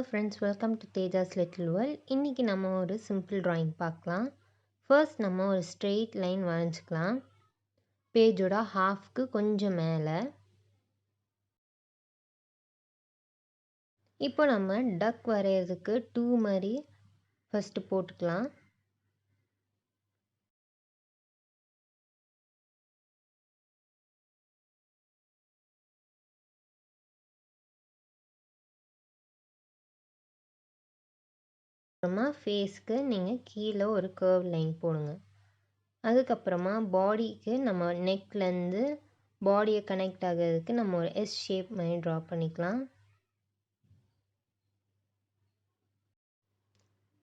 Friends, welcome to Tejas little world. இன்றைக்கி நம்ம ஒரு சிம்பிள் ட்ராயிங் பார்க்கலாம். ஃபர்ஸ்ட் நம்ம ஒரு ஸ்ட்ரெயிட் லைன் வரைஞ்சிக்கலாம். பேஜோட ஹாஃப்க்கு கொஞ்சம் மேலே. இப்போ நம்ம டக் வரைகிறதுக்கு 2 மாதிரி ஃபஸ்ட்டு போட்டுக்கலாம். அப்புறமா ஃபேஸ்க்கு நீங்கள் கீழே ஒரு கர்வ் லைன் போடுங்க. அதுக்கப்புறமா பாடிக்கு நம்ம நெக்லேருந்து பாடியை கனெக்ட் ஆகிறதுக்கு நம்ம ஒரு எஸ் ஷேப் மாதிரி ட்ரா பண்ணிக்கலாம்.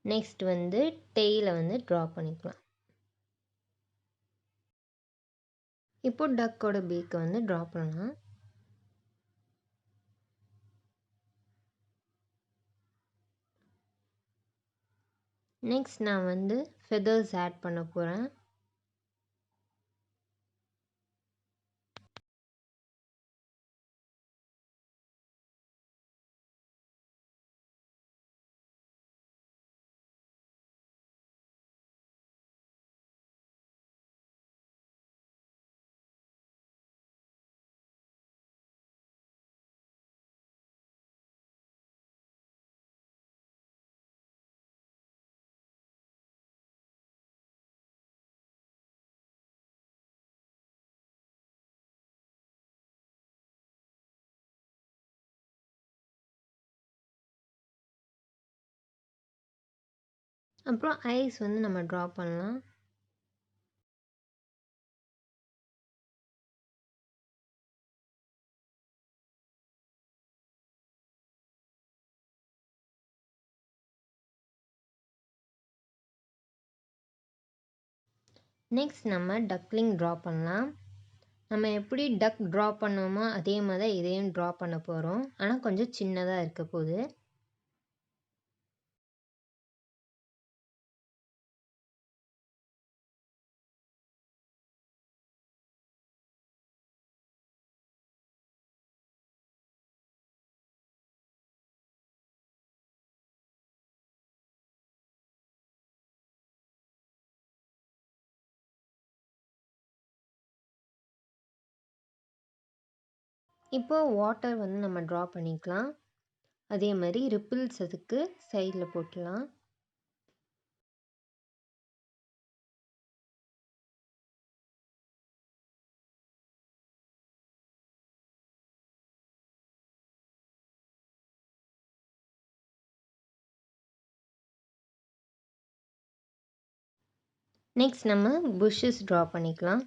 நெக்ஸ்ட் டெய்லை ட்ரா பண்ணிக்கலாம். இப்போ டக்கோட பீக்கை ட்ரா பண்ணலாம். நெக்ஸ்ட் நான் ஃபெதர்ஸ் ஆட் பண்ண போகிறேன். அப்புறம் ஐஸ் நம்ம ட்ரா பண்ணலாம். நெக்ஸ்ட் நம்ம டக்லிங் ட்ரா பண்ணலாம். நம்ம எப்படி டக் ட்ரா பண்ணோமோ அதே மாதிரி இதையும் ட்ரா பண்ண போகிறோம். ஆனால் கொஞ்சம் சின்னதாக இருக்க போகுது. இப்போ வாட்டர் நம்ம ட்ரா பண்ணிக்கலாம். அதே மாதிரி ரிப்பிள்ஸ் அதுக்கு சைடில் போட்டுடலாம். நெக்ஸ்ட் நம்ம புஷ்ஷஸ் ட்ரா பண்ணிக்கலாம்.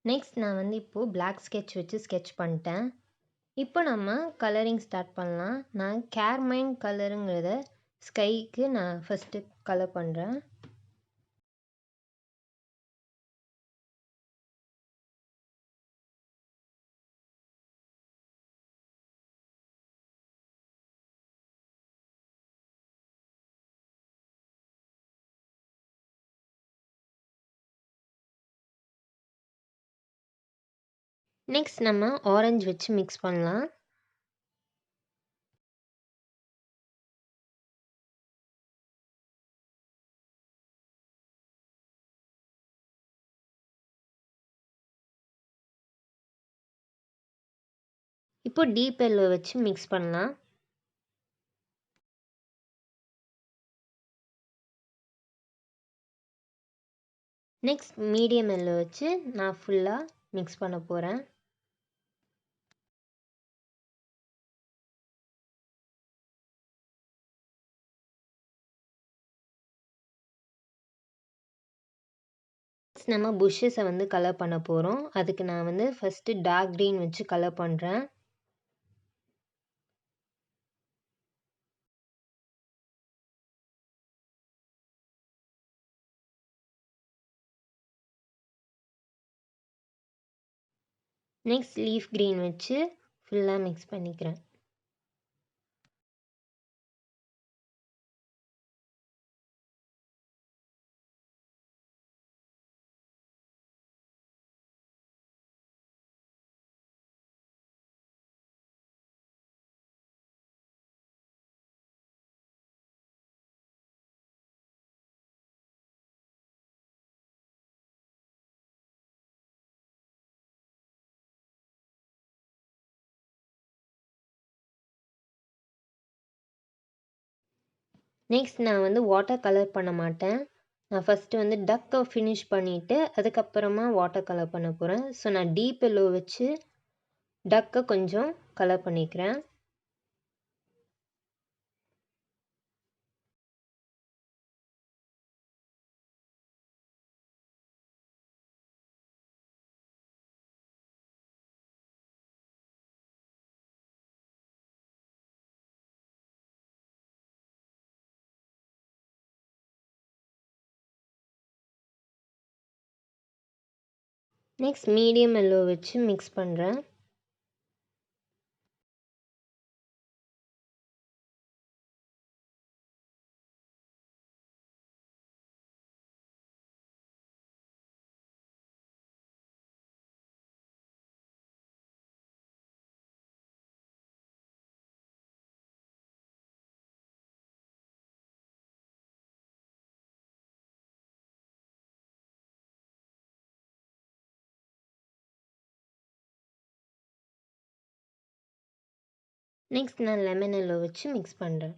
நெக்ஸ்ட் நான் இப்போது பிளாக் ஸ்கெட்ச் வச்சு ஸ்கெட்ச் பண்ணிட்டேன். இப்போ நம்ம கலரிங் ஸ்டார்ட் பண்ணலாம். நான் கேர்மைன் கலருங்கிறத ஸ்கைக்கு நான் ஃபஸ்ட்டு கலர் பண்ணுறேன். நெக்ஸ்ட் நம்ம ஆரஞ்சு வச்சு மிக்ஸ் பண்ணலாம். இப்போ டீப் எல்லோ வச்சு மிக்ஸ் பண்ணலாம். நெக்ஸ்ட் மீடியம் எல்லோ வச்சு நான் ஃபுல்லாக மிக்ஸ் பண்ண போகிறேன். நம்ம புஷ்ஷஸை கலர் பண்ண போகிறோம். அதுக்கு நான் ஃபஸ்ட்டு டார்க் க்ரீன் வச்சு கலர் பண்ணுறேன். நெக்ஸ்ட் லீஃப் க்ரீன் வச்சு ஃபுல்லாக மிக்ஸ் பண்ணிக்கிறேன். நெக்ஸ்ட் நான் வந்து வாட்டர் கலர் பண்ண மாட்டேன். நான் ஃபஸ்ட்டு வந்து டக்கை ஃபினிஷ் பண்ணிவிட்டு அதுக்கப்புறமா வாட்டர் கலர் பண்ண போகிறேன். ஸோ நான் டீப் எல்லோ வச்சு டக்கை கொஞ்சம் கலர் பண்ணிக்கிறேன். நெக்ஸ்ட் மீடியம் எல்லோ வச்சு மிக்ஸ் பண்ணுறேன். நெக்ஸ்ட் நான் லெமன் எல்லோ வச்சு மிக்ஸ் பண்ணுறேன்.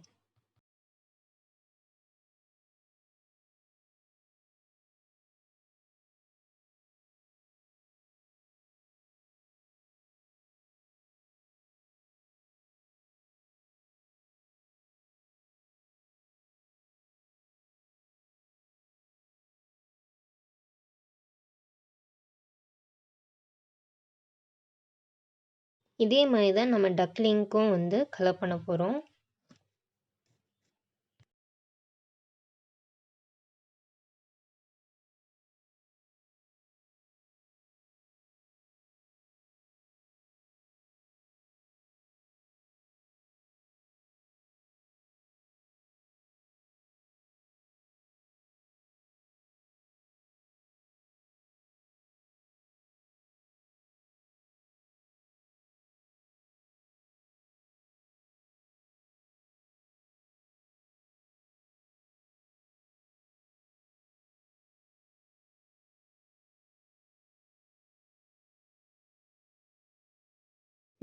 இதே மாதிரி தான் நம்ம டக்லிங்க்கும் வந்து கலர் பண்ண போகிறோம்.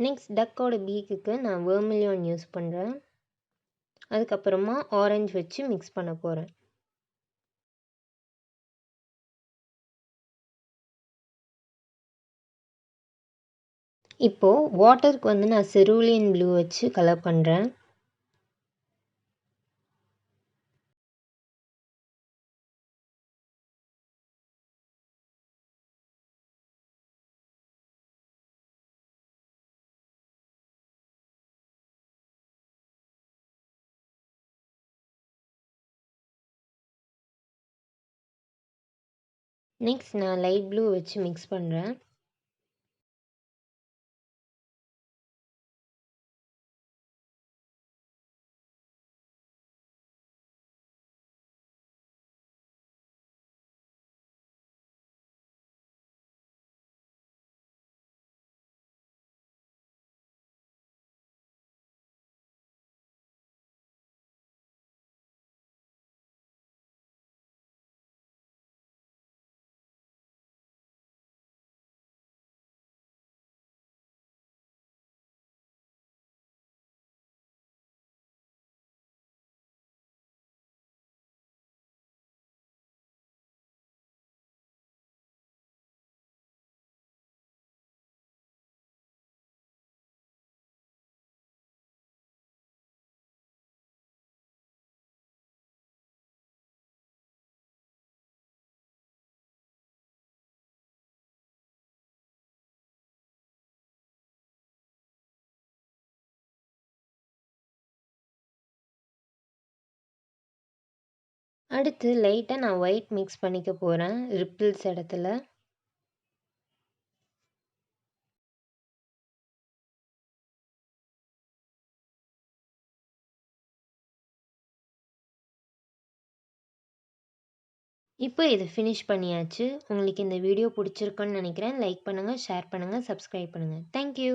நெக்ஸ்ட் டக்கோட பீக்குக்கு நான் வெர்மிலியான் யூஸ் பண்ணுறேன். அதுக்கப்புறமா ஆரஞ்சு வச்சு மிக்ஸ் பண்ண போகிறேன். இப்போது வாட்டருக்கு வந்து நான் செரூலியன் ப்ளூ வச்சு கலர் பண்ணுறேன். நெக்ஸ்ட் நான் லைட் ப்ளூ வச்சு மிக்ஸ் பண்ணுறேன். அடுத்து லைட்டாக நான் ஒயிட் மிக்ஸ் பண்ணிக்க போகிறேன் ரிப்பிள்ஸ் இடத்துல. இப்போ இது ஃபினிஷ் பண்ணியாச்சு. உங்களுக்கு இந்த வீடியோ பிடிச்சிருக்குன்னு நினைக்கிறேன். லைக் பண்ணுங்கள், ஷேர் பண்ணுங்கள், சப்ஸ்கிரைப் பண்ணுங்கள். தேங்க்யூ.